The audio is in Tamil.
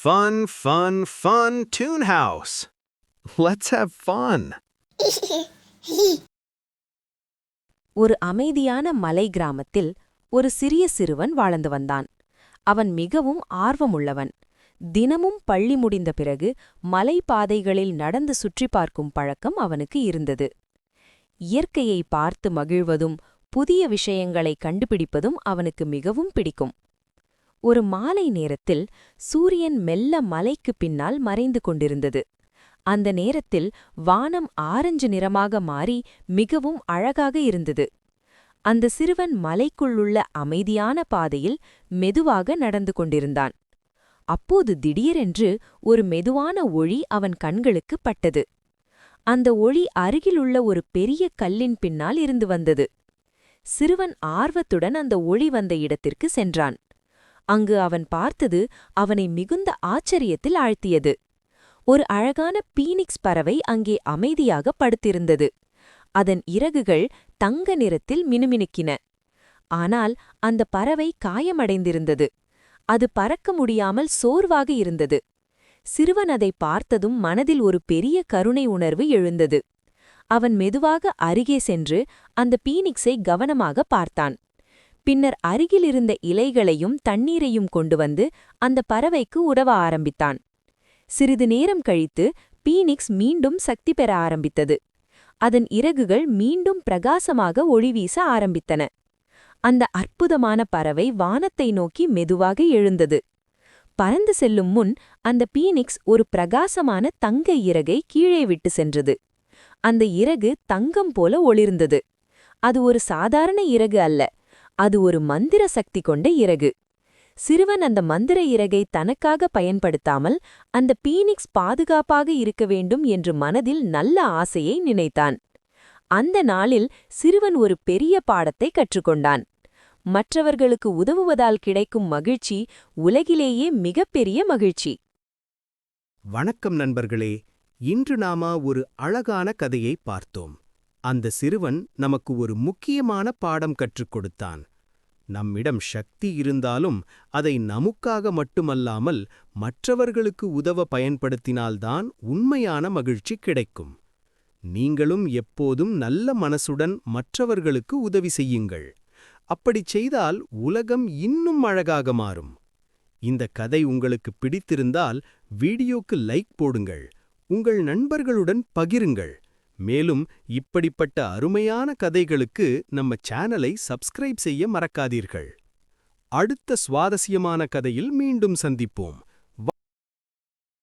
Fun, fun, fun Toon House. Let's have fun. ஒரு அமைதியான மலை கிராமத்தில் ஒரு சிறிய சிறுவன் வாழ்ந்து வந்தான். அவன் மிகவும் ஆர்வமுள்ளவன். தினமும் பள்ளி முடிந்த பிறகு மலைப்பாதைகளில் நடந்து சுற்றி பார்க்கும் பழக்கம் அவனுக்கு இருந்தது. இயற்கையை பார்த்து மகிழ்வதும் புதிய விஷயங்களை கண்டுபிடிப்பதும் அவனுக்கு மிகவும் பிடிக்கும். ஒரு மாலை நேரத்தில் சூரியன் மெல்ல மலைக்கு பின்னால் மறைந்து கொண்டிருந்தது. அந்த நேரத்தில் வானம் ஆரஞ்சு நிறமாக மாறி மிகவும் அழகாக இருந்தது. அந்த சிறுவன் மலைக்குள்ளுள்ள அமைதியான பாதையில் மெதுவாக நடந்து கொண்டிருந்தான். அப்போது திடீரென்று ஒரு மெதுவான ஒளி அவன் கண்களுக்கு பட்டது. அந்த ஒளி அருகிலுள்ள ஒரு பெரிய கல்லின் பின்னால் இருந்து வந்தது. சிறுவன் ஆர்வத்துடன் அந்த ஒளி வந்த இடத்திற்கு சென்றான். அங்கு அவன் பார்த்தது அவனை மிகுந்த ஆச்சரியத்தில் ஆழ்த்தியது. ஒரு அழகான பீனிக்ஸ் பறவை அங்கே அமைதியாக படுத்திருந்தது. அதன் இறகுகள் தங்க நிறத்தில் மினுமினுக்கின. ஆனால் அந்த பறவை காயமடைந்திருந்தது. அது பறக்க முடியாமல் சோர்வாக இருந்தது. சிறுவன் அதை பார்த்ததும் மனதில் ஒரு பெரிய கருணை உணர்வு எழுந்தது. அவன் மெதுவாக அருகே சென்று அந்த பீனிக்ஸை கவனமாக பார்த்தான். பின்னர் அருகிலிருந்த இலைகளையும் தண்ணீரையும் கொண்டு வந்து அந்த பறவைக்கு உதவ ஆரம்பித்தான். சிறிது நேரம் கழித்து பீனிக்ஸ் மீண்டும் சக்தி பெற ஆரம்பித்தது. அதன் இறகுகள் மீண்டும் பிரகாசமாக ஒளி வீச ஆரம்பித்தன. அந்த அற்புதமான பறவை வானத்தை நோக்கி மெதுவாக எழுந்தது. பறந்து செல்லும் முன் அந்த பீனிக்ஸ் ஒரு பிரகாசமான தங்க இறகை கீழே விட்டு சென்றது. அந்த இறகு தங்கம் போல ஒளிர்ந்தது. அது ஒரு சாதாரண இறகு அல்ல, அது ஒரு மந்திர சக்தி கொண்ட இறகு. சிறுவன் அந்த மந்திர இறகை தனக்காக பயன்படுத்தாமல் அந்த பீனிக்ஸ் பாதுகாப்பாக இருக்க வேண்டும் என்று மனதில் நல்ல ஆசையை நினைத்தான். அந்த நாளில் சிறுவன் ஒரு பெரிய பாடத்தை கற்றுக்கொண்டான். மற்றவர்களுக்கு உதவுவதால் கிடைக்கும் மகிழ்ச்சி உலகிலேயே மிகப்பெரிய மகிழ்ச்சி. வணக்கம் நண்பர்களே, இன்று நாம ஒரு அழகான கதையை பார்த்தோம். அந்த சிறுவன் நமக்கு ஒரு முக்கியமான பாடம் கற்றுக் கொடுத்தான். நம்மிடம் சக்தி இருந்தாலும் அதை நமக்காக மட்டுமல்லாமல் மற்றவர்களுக்கு உதவ பயன்படுத்தினால்தான் உண்மையான மகிழ்ச்சி கிடைக்கும். நீங்களும் எப்போதும் நல்ல மனசுடன் மற்றவர்களுக்கு உதவி செய்யுங்கள். அப்படிச் செய்தால் உலகம் இன்னும் அழகாக மாறும். இந்த கதை உங்களுக்கு பிடித்திருந்தால் வீடியோக்கு லைக் போடுங்கள், உங்கள் நண்பர்களுடன் பகிருங்கள். மேலும் இப்படிப்பட்ட அருமையான கதைகளுக்கு நம்ம சேனலை சப்ஸ்கிரைப் செய்ய மறக்காதீர்கள். அடுத்த சுவாரஸ்யமான கதையில் மீண்டும் சந்திப்போம்.